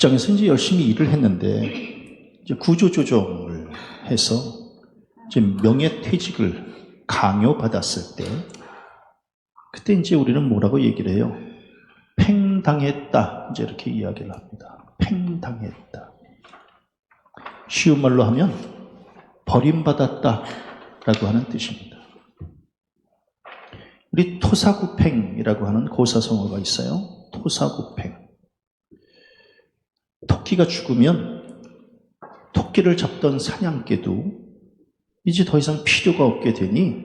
직장에서 이제 열심히 일을 했는데 이제 구조조정을 해서 이제 명예퇴직을 강요받았을 때 그때 이제 우리는 뭐라고 얘기를 해요? 팽당했다. 이제 이렇게 이야기를 합니다. 팽당했다. 쉬운 말로 하면 버림받았다 라고 하는 뜻입니다. 우리 토사구팽이라고 하는 고사성어가 있어요. 토사구팽. 토끼가 죽으면 토끼를 잡던 사냥개도 이제 더 이상 필요가 없게 되니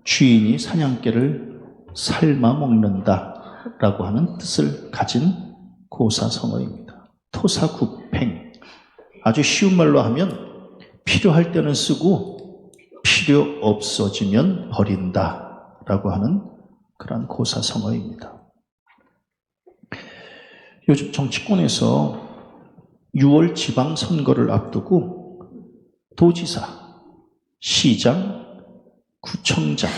주인이 사냥개를 삶아 먹는다 라고 하는 뜻을 가진 고사성어입니다. 토사구팽. 아주 쉬운 말로 하면 필요할 때는 쓰고 필요 없어지면 버린다 라고 하는 그런 고사성어입니다. 요즘 정치권에서 6월 지방선거를 앞두고 도지사, 시장, 구청장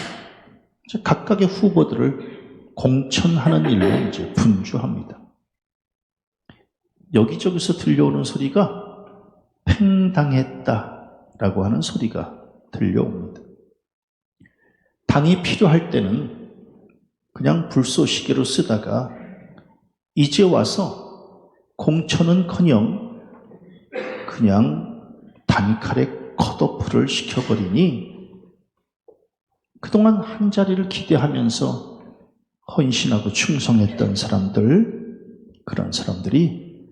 각각의 후보들을 공천하는 일로 이제 분주합니다. 여기저기서 들려오는 소리가 팽당했다라고 하는 소리가 들려옵니다. 당이 필요할 때는 그냥 불쏘시개로 쓰다가 이제 와서 공천은커녕 그냥 단칼에 컷오프를 시켜버리니 그동안 한 자리를 기대하면서 헌신하고 충성했던 사람들, 그런 사람들이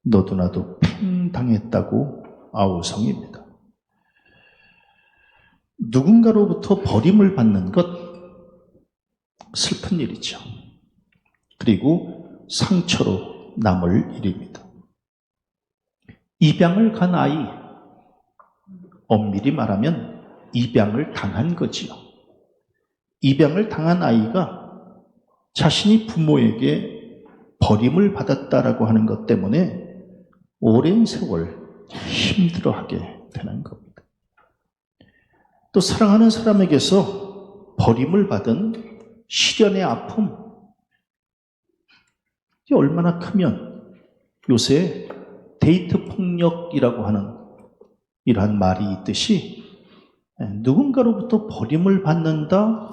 너도 나도 팽당했다고 아우성입니다. 누군가로부터 버림을 받는 것 슬픈 일이죠. 그리고 상처로 남을 일입니다. 입양을 간 아이, 엄밀히 말하면 입양을 당한 거지요. 입양을 당한 아이가 자신이 부모에게 버림을 받았다라고 하는 것 때문에 오랜 세월 힘들어하게 되는 겁니다. 또 사랑하는 사람에게서 버림을 받은 시련의 아픔, 이게 얼마나 크면 요새 데이트 폭력이라고 하는 이러한 말이 있듯이 누군가로부터 버림을 받는다,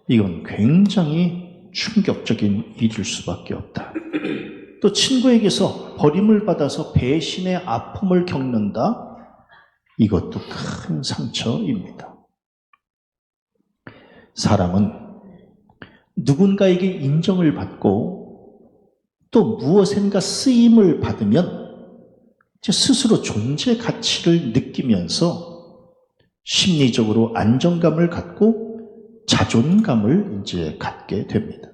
이건 굉장히 충격적인 일일 수밖에 없다. 또 친구에게서 버림을 받아서 배신의 아픔을 겪는다, 이것도 큰 상처입니다. 사람은 누군가에게 인정을 받고 또 무엇인가 쓰임을 받으면 스스로 존재 가치를 느끼면서 심리적으로 안정감을 갖고 자존감을 이제 갖게 됩니다.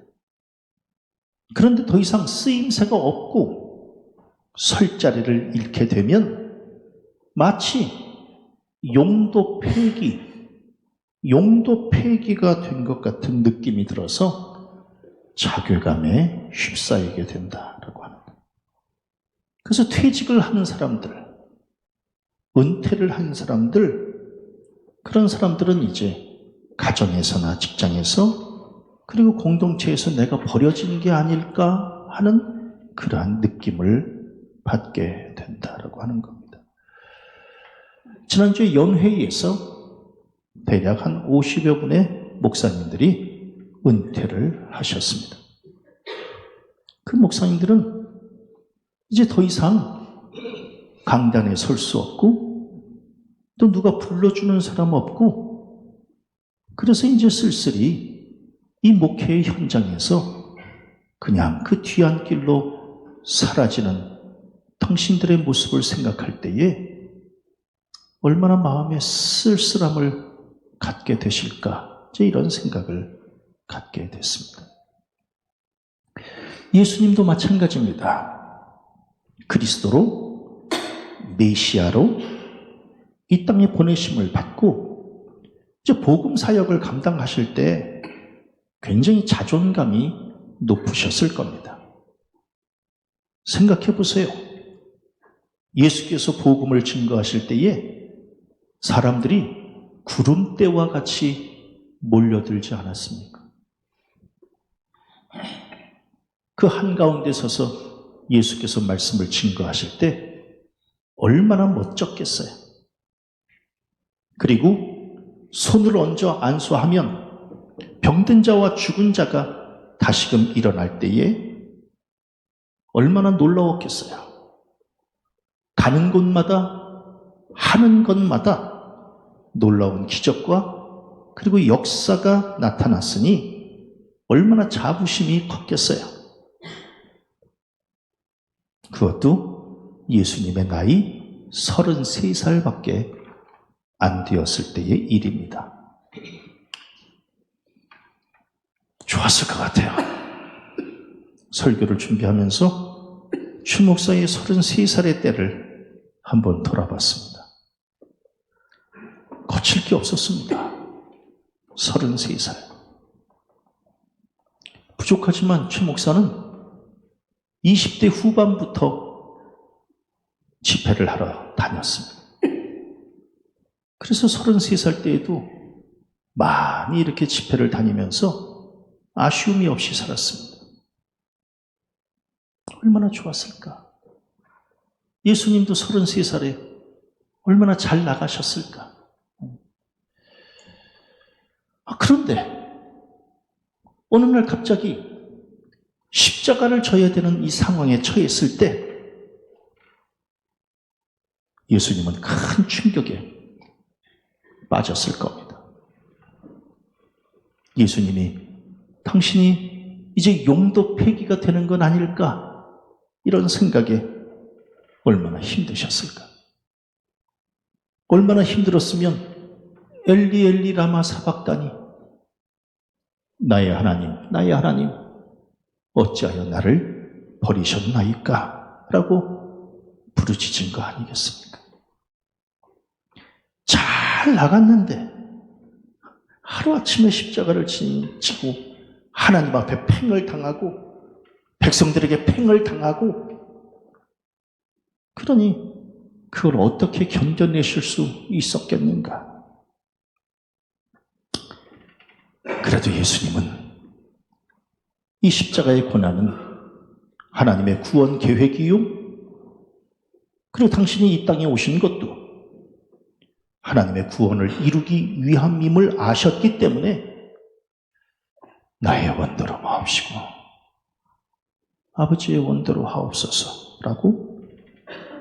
그런데 더 이상 쓰임새가 없고 설 자리를 잃게 되면 마치 용도 폐기가 된 것 같은 느낌이 들어서 자괴감에 휩싸이게 된다라고 합니다. 그래서 퇴직을 하는 사람들, 은퇴를 한 사람들, 그런 사람들은 이제 가정에서나 직장에서 그리고 공동체에서 내가 버려진 게 아닐까 하는 그러한 느낌을 받게 된다라고 하는 겁니다. 지난주에 연회의에서 대략 한 50여 분의 목사님들이 은퇴를 하셨습니다. 그 목사님들은 이제 더 이상 강단에 설 수 없고 또 누가 불러주는 사람 없고, 그래서 이제 쓸쓸히 이 목회의 현장에서 그냥 그 뒤안길로 사라지는 당신들의 모습을 생각할 때에 얼마나 마음에 쓸쓸함을 갖게 되실까, 이제 이런 생각을 갖게 됐습니다. 예수님도 마찬가지입니다. 그리스도로, 메시아로 이 땅에 보내심을 받고 이제 복음 사역을 감당하실 때 굉장히 자존감이 높으셨을 겁니다. 생각해 보세요. 예수께서 복음을 증거하실 때에 사람들이 구름대와 같이 몰려들지 않았습니까? 그 한가운데 서서 예수께서 말씀을 증거하실 때 얼마나 멋졌겠어요. 그리고 손을 얹어 안수하면 병든 자와 죽은 자가 다시금 일어날 때에 얼마나 놀라웠겠어요. 가는 곳마다 하는 것마다 놀라운 기적과 그리고 역사가 나타났으니 얼마나 자부심이 컸겠어요. 그것도 예수님의 나이 33살밖에 안 되었을 때의 일입니다. 좋았을 것 같아요. 설교를 준비하면서 추 목사의 33살의 때를 한번 돌아봤습니다. 거칠 게 없었습니다. 33살. 부족하지만 추 목사는 20대 후반부터 집회를 하러 다녔습니다. 그래서 33살 때에도 많이 이렇게 집회를 다니면서 아쉬움이 없이 살았습니다. 얼마나 좋았을까? 예수님도 33살에 얼마나 잘 나가셨을까? 그런데 어느 날 갑자기 십자가를 져야 되는 이 상황에 처했을 때 예수님은 큰 충격에 빠졌을 겁니다. 예수님이 당신이 이제 용도 폐기가 되는 건 아닐까? 이런 생각에 얼마나 힘드셨을까? 얼마나 힘들었으면 엘리 엘리 라마 사박다니 나의 하나님 어찌하여 나를 버리셨나이까? 라고 부르짖은 거 아니겠습니까? 잘 나갔는데 하루아침에 십자가를 지고 하나님 앞에 팽을 당하고 백성들에게 팽을 당하고 그러니 그걸 어떻게 견뎌내실 수 있었겠는가? 그래도 예수님은 이 십자가의 고난은 하나님의 구원 계획이요. 그리고 당신이 이 땅에 오신 것도 하나님의 구원을 이루기 위함임을 아셨기 때문에 나의 원대로 마옵시고 아버지의 원대로 하옵소서라고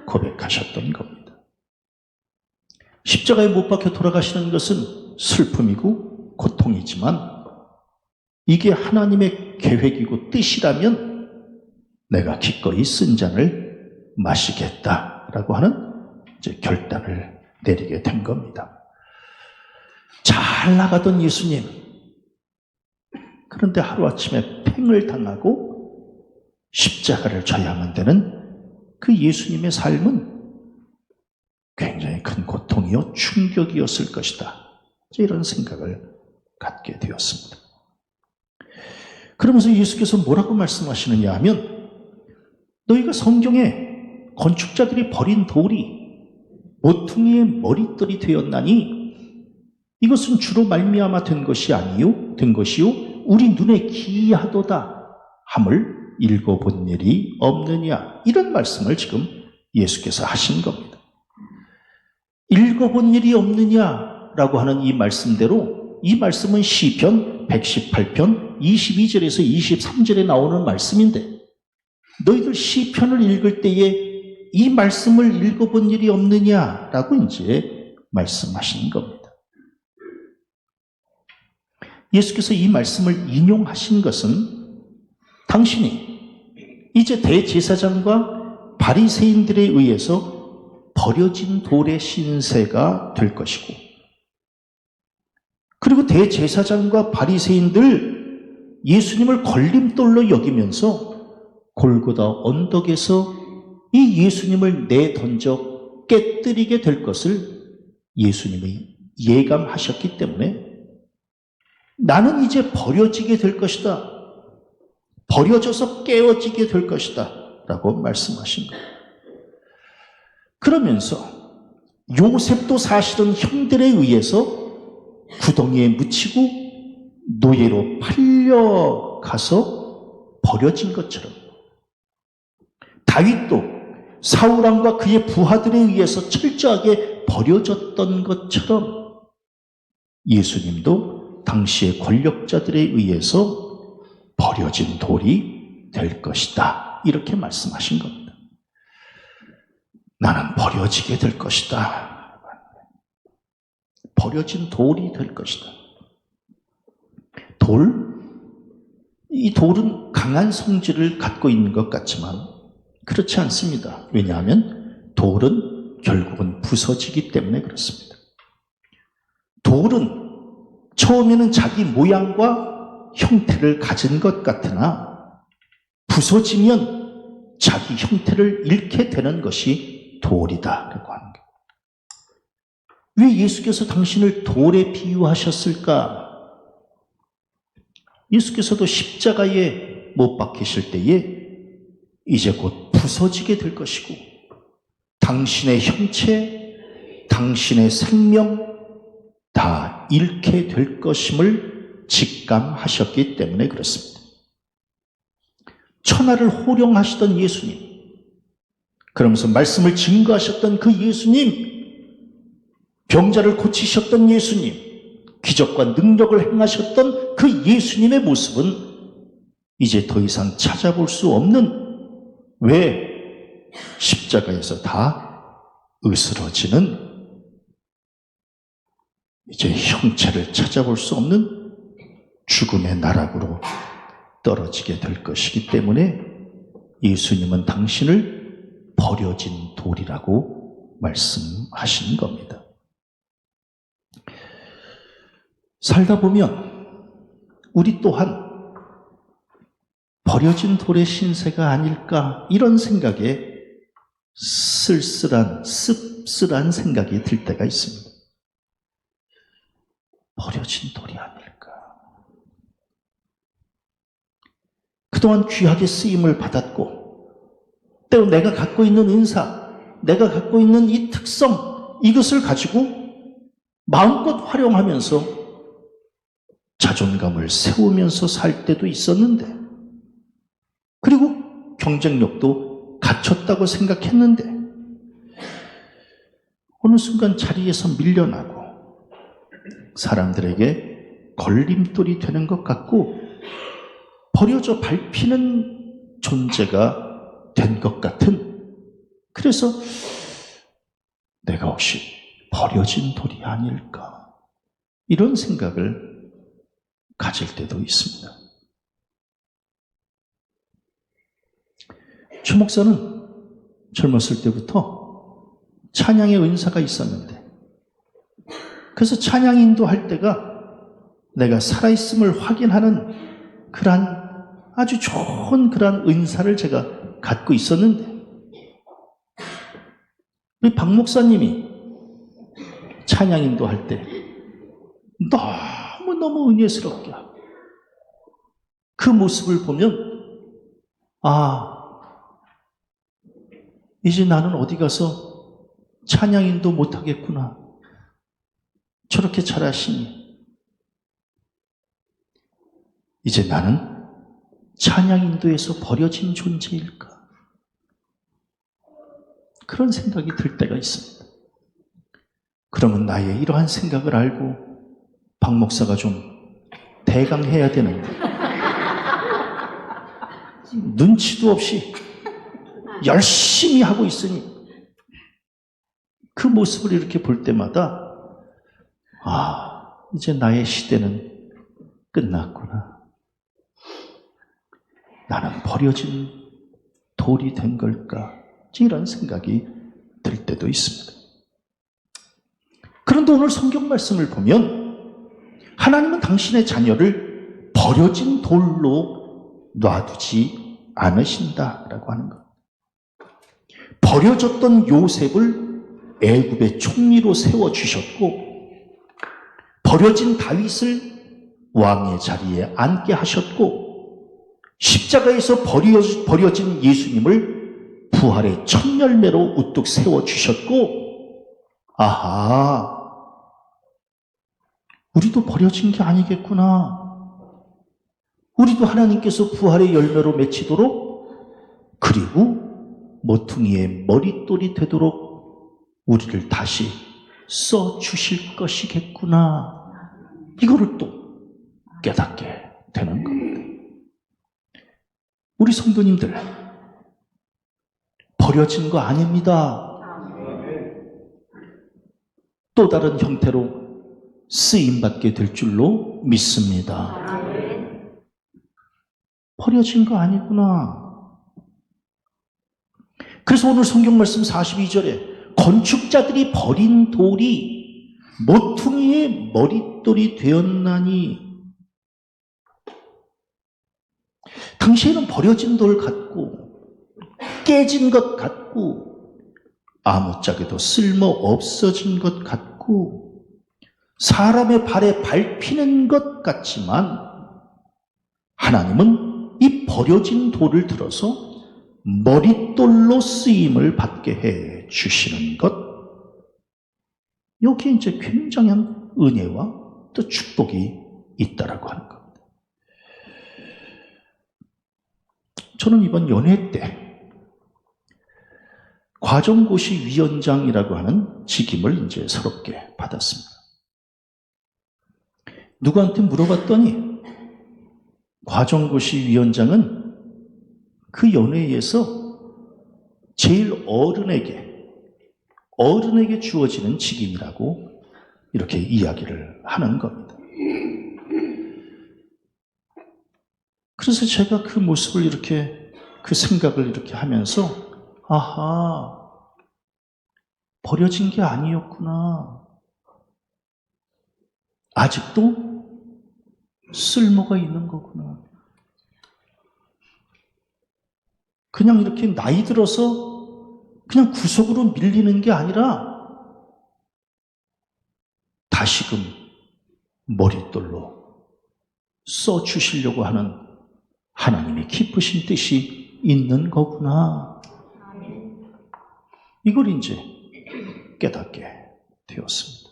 고백하셨던 겁니다. 십자가에 못 박혀 돌아가시는 것은 슬픔이고 고통이지만 이게 하나님의 계획이고 뜻이라면 내가 기꺼이 쓴 잔을 마시겠다라고 하는 이제 결단을 내리게 된 겁니다. 잘 나가던 예수님, 그런데 하루아침에 팽을 당하고 십자가를 져야만 되는 그 예수님의 삶은 굉장히 큰 고통이요 충격이었을 것이다. 이런 생각을 갖게 되었습니다. 그러면서 예수께서 뭐라고 말씀하시느냐 하면 너희가 성경에 건축자들이 버린 돌이 모퉁이의 머릿돌이 되었나니 이것은 주로 말미암아 된 것이요 우리 눈에 기이하도다 함을 읽어본 일이 없느냐 이런 말씀을 지금 예수께서 하신 겁니다. 읽어본 일이 없느냐라고 하는 이 말씀대로 이 말씀은 시편 118편 22절에서 23절에 나오는 말씀인데 너희들 시편을 읽을 때에 이 말씀을 읽어본 일이 없느냐라고 이제 말씀하시는 겁니다. 예수께서 이 말씀을 인용하신 것은 당신이 이제 대제사장과 바리새인들에 의해서 버려진 돌의 신세가 될 것이고 그리고 대제사장과 바리새인들 예수님을 걸림돌로 여기면서 골고다 언덕에서 이 예수님을 내던져 깨뜨리게 될 것을 예수님이 예감하셨기 때문에 나는 이제 버려지게 될 것이다. 버려져서 깨어지게 될 것이다. 라고 말씀하신 거예요. 그러면서 요셉도 사실은 형들에 의해서 구덩이에 묻히고 노예로 팔려가서 버려진 것처럼 다윗도 사울왕과 그의 부하들에 의해서 철저하게 버려졌던 것처럼 예수님도 당시의 권력자들에 의해서 버려진 돌이 될 것이다. 이렇게 말씀하신 겁니다. 나는 버려지게 될 것이다. 버려진 돌이 될 것이다. 이 돌은 강한 성질을 갖고 있는 것 같지만 그렇지 않습니다. 왜냐하면 돌은 결국은 부서지기 때문에 그렇습니다. 돌은 처음에는 자기 모양과 형태를 가진 것 같으나 부서지면 자기 형태를 잃게 되는 것이 돌이다라고 하는 거예요. 왜 예수께서 당신을 돌에 비유하셨을까? 예수께서도 십자가에 못 박히실 때에 이제 곧 부서지게 될 것이고 당신의 형체, 당신의 생명 다 잃게 될 것임을 직감하셨기 때문에 그렇습니다. 천하를 호령하시던 예수님, 그러면서 말씀을 증거하셨던 그 예수님, 병자를 고치셨던 예수님, 기적과 능력을 행하셨던 그 예수님의 모습은 이제 더 이상 찾아볼 수 없는, 왜? 십자가에서 다 으스러지는, 이제 형체를 찾아볼 수 없는 죽음의 나락으로 떨어지게 될 것이기 때문에 예수님은 당신을 버려진 돌이라고 말씀하신 겁니다. 살다 보면 우리 또한 버려진 돌의 신세가 아닐까, 이런 생각에 쓸쓸한, 씁쓸한 생각이 들 때가 있습니다. 버려진 돌이 아닐까. 그동안 귀하게 쓰임을 받았고, 때로 내가 갖고 있는 은사, 내가 갖고 있는 이 특성, 이것을 가지고 마음껏 활용하면서 자존감을 세우면서 살 때도 있었는데, 그리고 경쟁력도 갖췄다고 생각했는데, 어느 순간 자리에서 밀려나고 사람들에게 걸림돌이 되는 것 같고 버려져 밟히는 존재가 된 것 같은, 그래서 내가 혹시 버려진 돌이 아닐까, 이런 생각을 가질 때도 있습니다. 최 목사는 젊었을 때부터 찬양의 은사가 있었는데, 그래서 찬양 인도할 때가 내가 살아있음을 확인하는 그러한 아주 좋은 그러한 은사를 제가 갖고 있었는데, 우리 박 목사님이 찬양 인도할 때 너무너무 은혜스럽게 하고, 그 모습을 보면 이제 나는 어디 가서 찬양 인도 못하겠구나, 저렇게 잘하시니 이제 나는 찬양 인도에서 버려진 존재일까, 그런 생각이 들 때가 있습니다. 그러면 나의 이러한 생각을 알고 박 목사가 좀 대강해야 되는데 눈치도 없이 열심히 하고 있으니 그 모습을 이렇게 볼 때마다 이제 나의 시대는 끝났구나, 나는 버려진 돌이 된 걸까, 이런 생각이 들 때도 있습니다. 그런데 오늘 성경 말씀을 보면 하나님은 당신의 자녀를 버려진 돌로 놔두지 않으신다라고 하는 것. 버려졌던 요셉을 애굽의 총리로 세워주셨고, 버려진 다윗을 왕의 자리에 앉게 하셨고, 십자가에서 버려진 예수님을 부활의 첫 열매로 우뚝 세워주셨고, 우리도 버려진 게 아니겠구나, 우리도 하나님께서 부활의 열매로 맺히도록, 그리고 모퉁이의 머릿돌이 되도록 우리를 다시 써주실 것이겠구나. 이거를 또 깨닫게 되는 겁니다. 우리 성도님들, 버려진 거 아닙니다. 또 다른 형태로 쓰임받게 될 줄로 믿습니다. 버려진 거 아니구나. 그래서 오늘 성경 말씀 42절에 건축자들이 버린 돌이 모퉁이의 머릿돌이 되었나니, 당시에는 버려진 돌 같고 깨진 것 같고 아무짝에도 쓸모 없어진 것 같고 사람의 발에 밟히는 것 같지만, 하나님은 이 버려진 돌을 들어서 머릿돌로 쓰임을 받게 해 주시는 것, 여기에 이제 굉장한 은혜와 또 축복이 있다라고 하는 겁니다. 저는 이번 연회 때 과정고시 위원장이라고 하는 직임을 이제 새롭게 받았습니다. 누구한테 물어봤더니 과정고시 위원장은 그 연회에서 제일 어른에게 주어지는 직임이라고 이렇게 이야기를 하는 겁니다. 그래서 제가 그 모습을 이렇게, 그 생각을 이렇게 하면서, 아하, 버려진 게 아니었구나. 아직도 쓸모가 있는 거구나. 그냥 이렇게 나이 들어서 그냥 구석으로 밀리는 게 아니라 다시금 머릿돌로 써주시려고 하는 하나님의 깊으신 뜻이 있는 거구나. 이걸 이제 깨닫게 되었습니다.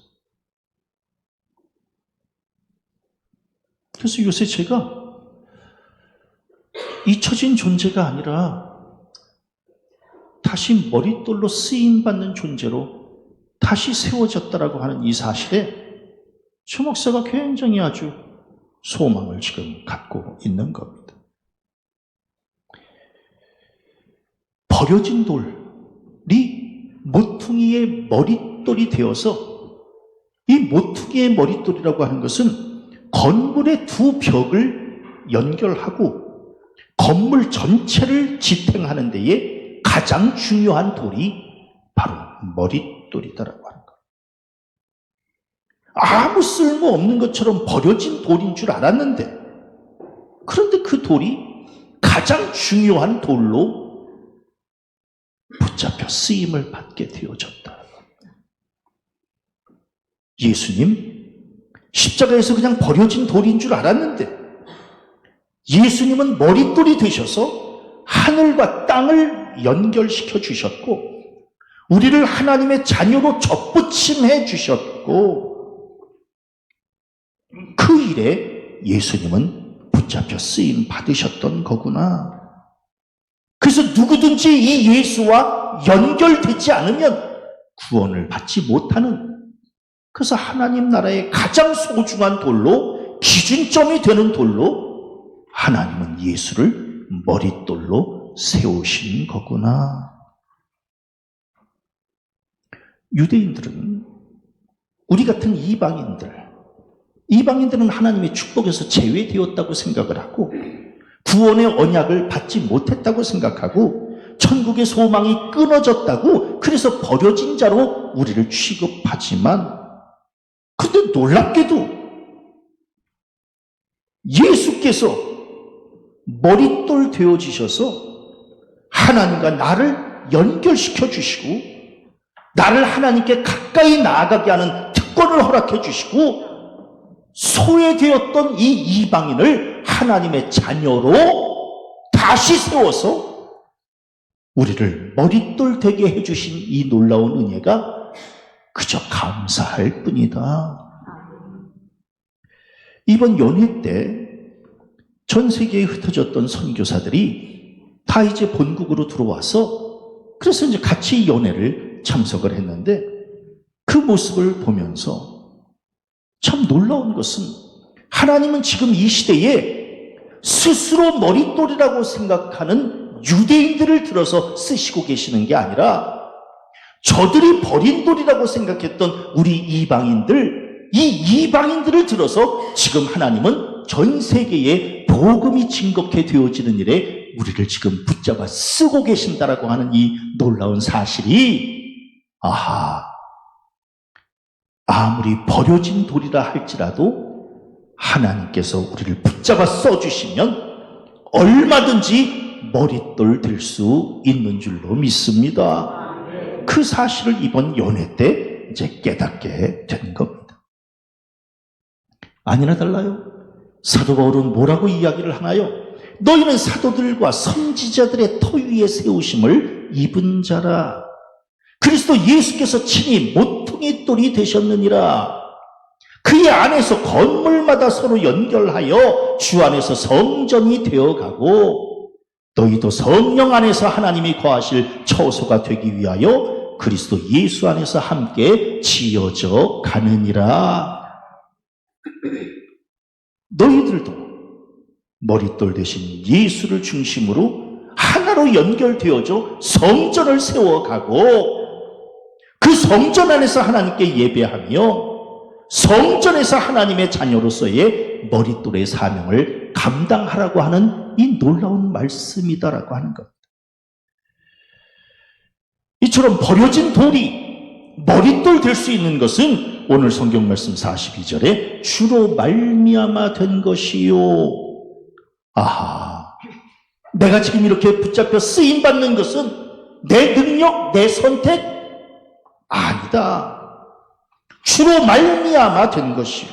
그래서 요새 제가 잊혀진 존재가 아니라 다시 머릿돌로 쓰임받는 존재로 다시 세워졌다라고 하는 이 사실에 최 목사가 굉장히 아주 소망을 지금 갖고 있는 겁니다. 버려진 돌이 모퉁이의 머릿돌이 되어서, 이 모퉁이의 머릿돌이라고 하는 것은 건물의 두 벽을 연결하고 건물 전체를 지탱하는 데에 가장 중요한 돌이 바로 머릿돌이다라고 하는 거예요. 아무 쓸모 없는 것처럼 버려진 돌인 줄 알았는데, 그런데 그 돌이 가장 중요한 돌로 붙잡혀 쓰임을 받게 되어졌다. 예수님, 십자가에서 그냥 버려진 돌인 줄 알았는데 예수님은 머릿돌이 되셔서 하늘과 땅을 연결시켜 주셨고 우리를 하나님의 자녀로 접붙임해 주셨고, 그 일에 예수님은 붙잡혀 쓰임 받으셨던 거구나. 그래서 누구든지 이 예수와 연결되지 않으면 구원을 받지 못하는, 그래서 하나님 나라의 가장 소중한 돌로, 기준점이 되는 돌로 하나님은 예수를 머릿돌로 세우신 거구나. 유대인들은, 우리 같은 이방인들은 하나님의 축복에서 제외되었다고 생각을 하고 구원의 언약을 받지 못했다고 생각하고 천국의 소망이 끊어졌다고, 그래서 버려진 자로 우리를 취급하지만, 그런데 놀랍게도 예수께서 머릿돌 되어지셔서 하나님과 나를 연결시켜 주시고 나를 하나님께 가까이 나아가게 하는 특권을 허락해 주시고, 소외되었던 이 이방인을 하나님의 자녀로 다시 세워서 우리를 머릿돌 되게 해주신 이 놀라운 은혜가 그저 감사할 뿐이다. 이번 연회 때 전 세계에 흩어졌던 선교사들이 다 이제 본국으로 들어와서 그래서 이제 같이 연회를 참석을 했는데 그 모습을 보면서 참 놀라운 것은 하나님은 지금 이 시대에 스스로 머릿돌이라고 생각하는 유대인들을 들어서 쓰시고 계시는 게 아니라 저들이 버린 돌이라고 생각했던 우리 이방인들, 이 이방인들을 들어서 지금 하나님은 전 세계에 복음이 증거케 되어지는 일에 우리를 지금 붙잡아 쓰고 계신다라고 하는 이 놀라운 사실이, 아무리 버려진 돌이라 할지라도 하나님께서 우리를 붙잡아 써주시면 얼마든지 머릿돌 될 수 있는 줄로 믿습니다. 그 사실을 이번 연회 때 이제 깨닫게 된 겁니다. 아니나 달라요. 사도 바울은 뭐라고 이야기를 하나요? 너희는 사도들과 선지자들의 터 위에 세우심을 입은 자라. 그리스도 예수께서 친히 모퉁이 돌이 되셨느니라. 그의 안에서 건물마다 서로 연결하여 주 안에서 성전이 되어가고 너희도 성령 안에서 하나님이 거하실 처소가 되기 위하여 그리스도 예수 안에서 함께 지어져 가느니라. 너희들도 머릿돌 대신 예수를 중심으로 하나로 연결되어져 성전을 세워가고 그 성전 안에서 하나님께 예배하며 성전에서 하나님의 자녀로서의 머릿돌의 사명을 감당하라고 하는 이 놀라운 말씀이다라고 하는 것. 이처럼 버려진 돌이 머릿돌 될 수 있는 것은 오늘 성경 말씀 42절에 주로 말미암아 된 것이요. 내가 지금 이렇게 붙잡혀 쓰임받는 것은 내 능력, 내 선택? 아니다. 주로 말미암아 된 것이요.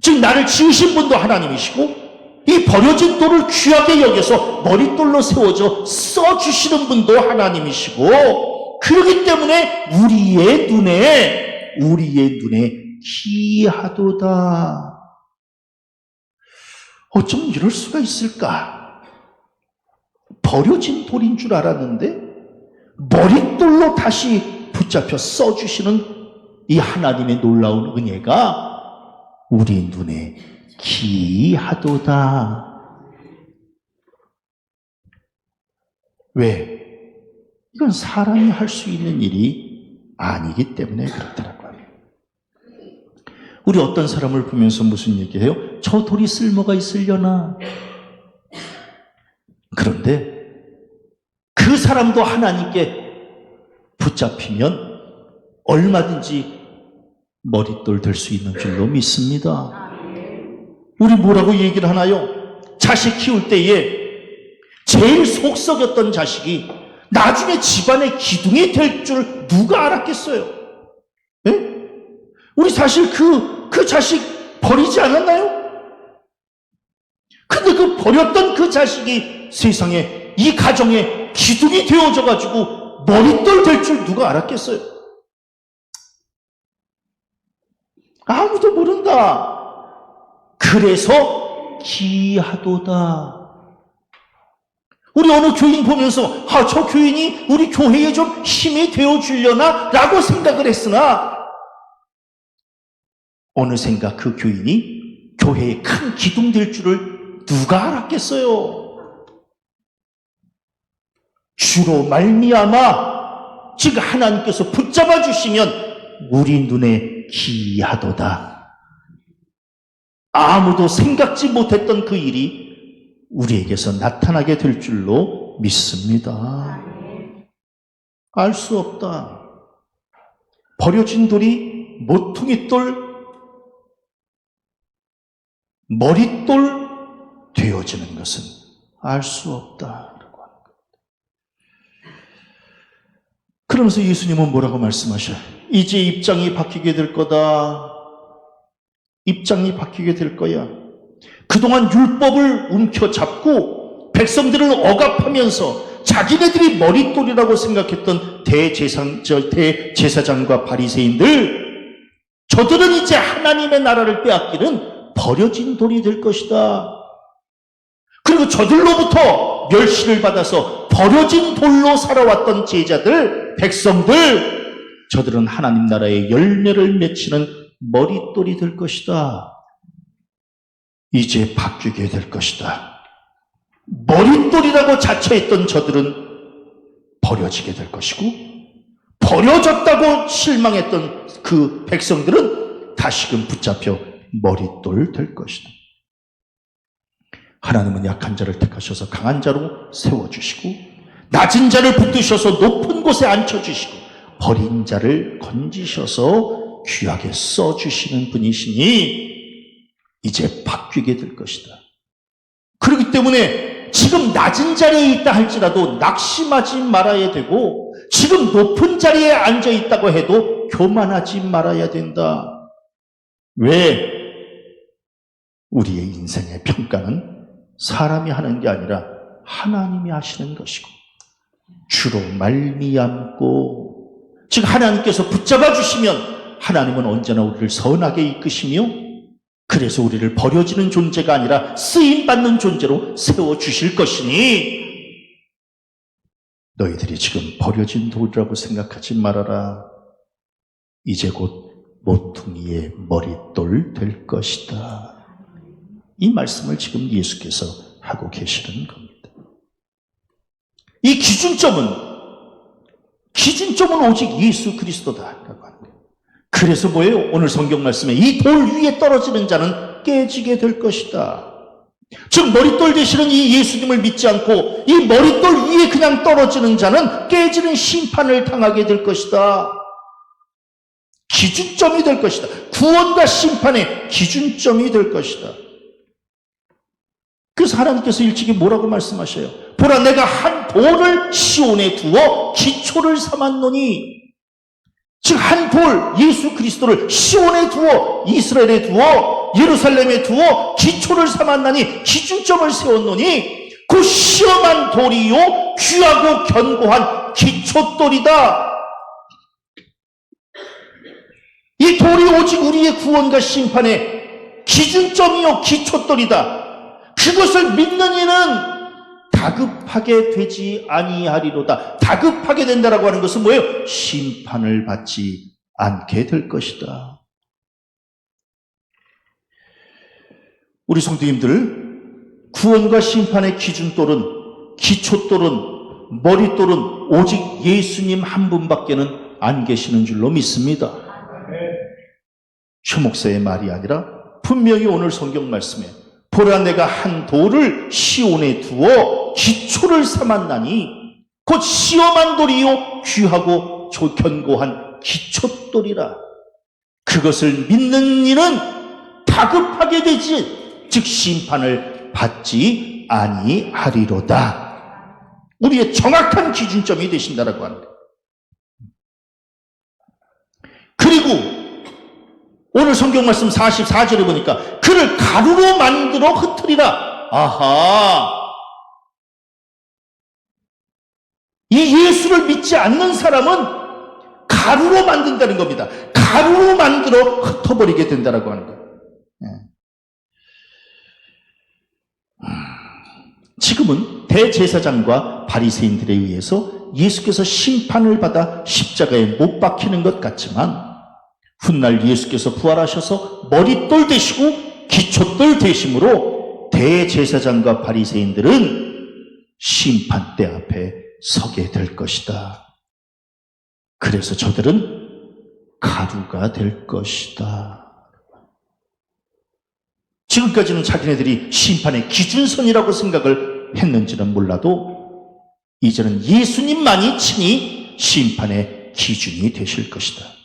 즉 나를 지으신 분도 하나님이시고 이 버려진 돌을 귀하게 여겨서 머릿돌로 세워져 써주시는 분도 하나님이시고 그렇기 때문에 우리의 눈에 귀하도다. 어쩜 이럴 수가 있을까? 버려진 돌인 줄 알았는데 머릿돌로 다시 붙잡혀 써주시는 이 하나님의 놀라운 은혜가 우리 눈에 귀하도다. 왜? 이건 사람이 할 수 있는 일이 아니기 때문에 그렇더라고요. 우리 어떤 사람을 보면서 무슨 얘기해요? 저 돌이 쓸모가 있으려나? 그런데 그 사람도 하나님께 붙잡히면 얼마든지 머릿돌 될 수 있는 줄로 믿습니다. 우리 뭐라고 얘기를 하나요? 자식 키울 때에 제일 속 썩였던 자식이 나중에 집안의 기둥이 될 줄 누가 알았겠어요? 네? 우리 사실 그 자식 버리지 않았나요? 근데 그 버렸던 그 자식이 세상에 이 가정에 기둥이 되어져가지고 머릿돌 될 줄 누가 알았겠어요? 아무도 모른다. 그래서 귀하도다. 우리 어느 교인 보면서 저 교인이 우리 교회에 좀 힘이 되어주려나? 라고 생각을 했으나 어느샌가 그 교인이 교회에 큰 기둥 될 줄을 누가 알았겠어요? 주로 말미암아 즉 하나님께서 붙잡아 주시면 우리 눈에 귀하도다. 아무도 생각지 못했던 그 일이 우리에게서 나타나게 될 줄로 믿습니다. 알 수 없다. 버려진 돌이 모퉁이 돌, 머릿돌 되어지는 것은 알 수 없다. 그러면서 예수님은 뭐라고 말씀하셔요? 이제 입장이 바뀌게 될 거다. 입장이 바뀌게 될 거야. 그동안 율법을 움켜잡고 백성들을 억압하면서 자기네들이 머릿돌이라고 생각했던 대제사장과 바리새인들, 저들은 이제 하나님의 나라를 빼앗기는 버려진 돌이 될 것이다. 그리고 저들로부터 멸시를 받아서 버려진 돌로 살아왔던 제자들, 백성들, 저들은 하나님 나라의 열매를 맺히는 머릿돌이 될 것이다. 이제 바뀌게 될 것이다. 머릿돌이라고 자처했던 저들은 버려지게 될 것이고, 버려졌다고 실망했던 그 백성들은 다시금 붙잡혀 머릿돌 될 것이다. 하나님은 약한 자를 택하셔서 강한 자로 세워주시고, 낮은 자를 붙드셔서 높은 곳에 앉혀주시고, 버린 자를 건지셔서 귀하게 써주시는 분이시니 이제 바뀌게 될 것이다. 그렇기 때문에 지금 낮은 자리에 있다 할지라도 낙심하지 말아야 되고, 지금 높은 자리에 앉아 있다고 해도 교만하지 말아야 된다. 왜? 우리의 인생의 평가는 사람이 하는 게 아니라 하나님이 하시는 것이고, 주로 말미암고, 즉 하나님께서 붙잡아 주시면 하나님은 언제나 우리를 선하게 이끄시며, 그래서 우리를 버려지는 존재가 아니라 쓰임받는 존재로 세워주실 것이니, 너희들이 지금 버려진 돌이라고 생각하지 말아라. 이제 곧 모퉁이의 머릿돌 될 것이다. 이 말씀을 지금 예수께서 하고 계시는 겁니다. 이 기준점은 오직 예수 그리스도다라고 하는 거예요. 그래서 뭐예요? 오늘 성경 말씀에 이 돌 위에 떨어지는 자는 깨지게 될 것이다. 즉 머릿돌 되시는 이 예수님을 믿지 않고 이 머릿돌 위에 그냥 떨어지는 자는 깨지는 심판을 당하게 될 것이다. 기준점이 될 것이다. 구원과 심판의 기준점이 될 것이다. 그래서 하나님께서 일찍이 뭐라고 말씀하셔요? 보라, 내가 한 돌을 시온에 두어 기초를 삼았노니, 즉 한 돌, 예수 그리스도를 시온에 두어, 이스라엘에 두어, 예루살렘에 두어 기초를 삼았나니, 기준점을 세웠노니 그 시험한 돌이요 귀하고 견고한 기초돌이다. 이 돌이 오직 우리의 구원과 심판의 기준점이요 기초돌이다. 그것을 믿는 이는 다급하게 되지 아니하리로다. 다급하게 된다라고 하는 것은 뭐예요? 심판을 받지 않게 될 것이다. 우리 성도님들, 구원과 심판의 기준돌은, 기초돌은, 머릿돌은 오직 예수님 한 분밖에는 안 계시는 줄로 믿습니다. 최 목사의 말이 아니라 분명히 오늘 성경 말씀에 보라, 내가 한 돌을 시온에 두어 기초를 삼았나니 곧 시험한 돌이요 귀하고 견고한 기초돌이라. 그것을 믿는 이는 다급하게 되지, 즉 심판을 받지 아니하리로다. 우리의 정확한 기준점이 되신다라고 합니다. 그리고 오늘 성경 말씀 44절에 보니까 그를 가루로 만들어 흩으리라. 아하, 이 예수를 믿지 않는 사람은 가루로 만든다는 겁니다. 가루로 만들어 흩어버리게 된다라고 하는 거예요. 지금은 대제사장과 바리새인들에 의해서 예수께서 심판을 받아 십자가에 못 박히는 것 같지만, 훗날 예수께서 부활하셔서 머릿돌 되시고 기초돌 되심으로 대제사장과 바리새인들은 심판대 앞에 서게 될 것이다. 그래서 저들은 가루가 될 것이다. 지금까지는 자기네들이 심판의 기준선이라고 생각을 했는지는 몰라도 이제는 예수님만이 친히 심판의 기준이 되실 것이다.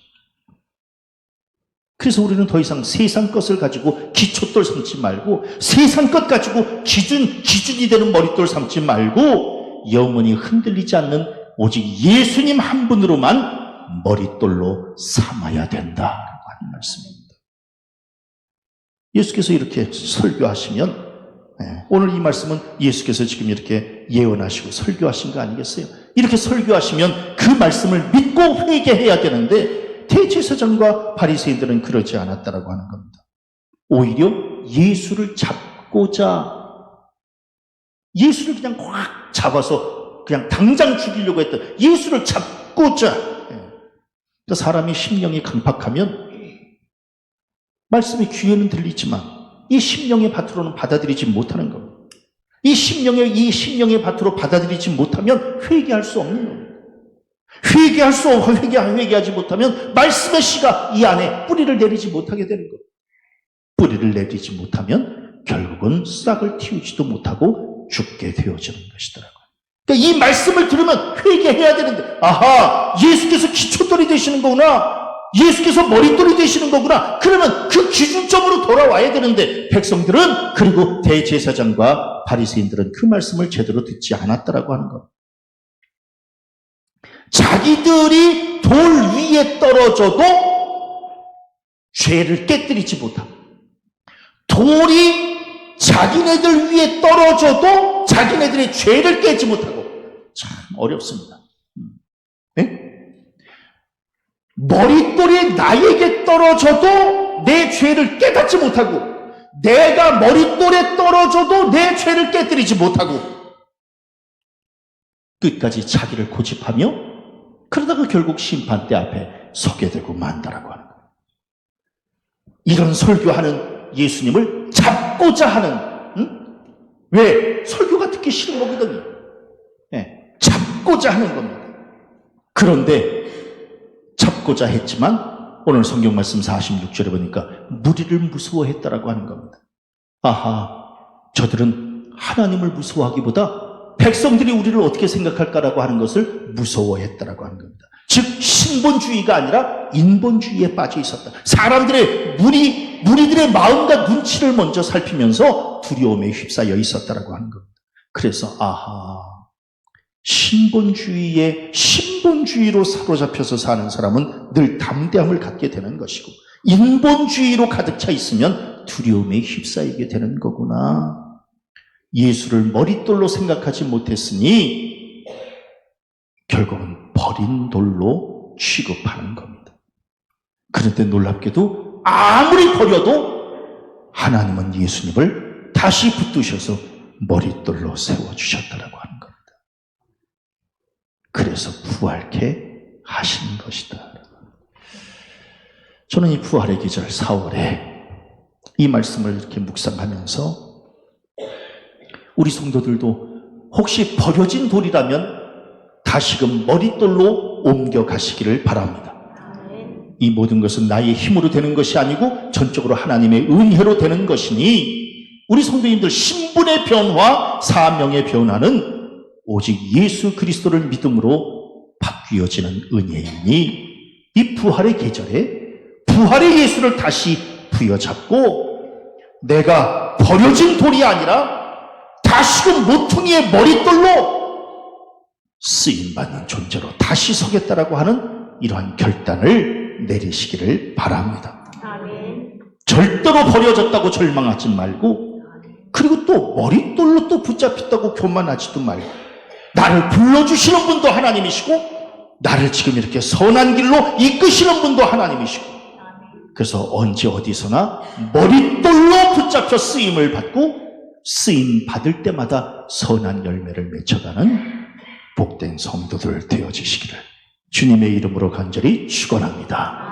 그래서 우리는 더 이상 세상 것을 가지고 기초돌 삼지 말고, 세상 것 가지고 기준이 되는 머릿돌 삼지 말고, 영원히 흔들리지 않는 오직 예수님 한 분으로만 머릿돌로 삼아야 된다라고 하는 말씀입니다. 예수께서 이렇게 설교하시면, 오늘 이 말씀은 예수께서 지금 이렇게 예언하시고 설교하신 거 아니겠어요? 이렇게 설교하시면 그 말씀을 믿고 회개해야 되는데, 대제사장과 바리새인들은 그러지 않았다라고 하는 겁니다. 오히려 예수를 잡고자, 예수를 그냥 확 잡아서 그냥 당장 죽이려고 했던 예수를 잡고자. 그러니까 사람이 심령이 강팍하면 말씀이 귀에는 들리지만 이 심령의 밭으로는 받아들이지 못하는 겁니다. 이 심령의 밭으로 받아들이지 못하면 회개할 수 없는 겁니다. 회개하지 못하면 말씀의 씨가 이 안에 뿌리를 내리지 못하게 되는 겁니다. 뿌리를 내리지 못하면 결국은 싹을 틔우지도 못하고 죽게 되어지는 것이더라고요. 그러니까 이 말씀을 들으면 회개해야 되는데, 아하, 예수께서 기초돌이 되시는 거구나. 예수께서 머릿돌이 되시는 거구나. 그러면 그 기준점으로 돌아와야 되는데 백성들은, 그리고 대제사장과 바리새인들은 그 말씀을 제대로 듣지 않았다라고 하는 겁니다. 자기들이 돌 위에 떨어져도 죄를 깨뜨리지 못하고, 돌이 자기네들 위에 떨어져도 자기네들의 죄를 깨지 못하고, 참 어렵습니다. 네? 머릿돌이 나에게 떨어져도 내 죄를 깨닫지 못하고, 내가 머릿돌에 떨어져도 내 죄를 깨뜨리지 못하고, 끝까지 자기를 고집하며 그러다가 결국 심판대 앞에 서게 되고 만다라고 하는 거예요. 이런 설교하는 예수님을 잡고자 하는, 왜? 설교가 듣기 싫은 거거든요. 잡고자 하는 겁니다. 그런데 잡고자 했지만 오늘 성경 말씀 46절에 보니까 무리를 무서워했다라고 하는 겁니다. 아하, 저들은 하나님을 무서워하기보다 백성들이 우리를 어떻게 생각할까라고 하는 것을 무서워했다라고 하는 겁니다. 즉 신본주의가 아니라 인본주의에 빠져 있었다. 사람들의 무리들의 마음과 눈치를 먼저 살피면서 두려움에 휩싸여 있었다라고 하는 겁니다. 그래서 아하, 신본주의로 사로잡혀서 사는 사람은 늘 담대함을 갖게 되는 것이고, 인본주의로 가득 차 있으면 두려움에 휩싸이게 되는 거구나. 예수를 머릿돌로 생각하지 못했으니 결국은 버린 돌로 취급하는 겁니다. 그런데 놀랍게도 아무리 버려도 하나님은 예수님을 다시 붙드셔서 머릿돌로 세워주셨다라고 하는 겁니다. 그래서 부활케 하신 것이다. 저는 이 부활의 계절 4월에 이 말씀을 이렇게 묵상하면서 우리 성도들도 혹시 버려진 돌이라면 다시금 머릿돌로 옮겨가시기를 바랍니다. 이 모든 것은 나의 힘으로 되는 것이 아니고 전적으로 하나님의 은혜로 되는 것이니 우리 성도님들 신분의 변화, 사명의 변화는 오직 예수 그리스도를 믿음으로 바뀌어지는 은혜이니 이 부활의 계절에 부활의 예수를 다시 부여잡고 내가 버려진 돌이 아니라 다시금 모퉁이의 머릿돌로 쓰임받는 존재로 다시 서겠다라고 하는 이러한 결단을 내리시기를 바랍니다. 아멘. 절대로 버려졌다고 절망하지 말고, 그리고 또 머릿돌로 또 붙잡혔다고 교만하지도 말고, 나를 불러주시는 분도 하나님이시고 나를 지금 이렇게 선한 길로 이끄시는 분도 하나님이시고, 그래서 언제 어디서나 머릿돌로 붙잡혀 쓰임을 받고 쓰임 받을 때마다 선한 열매를 맺혀가는 복된 성도들 되어지시기를 주님의 이름으로 간절히 축원합니다.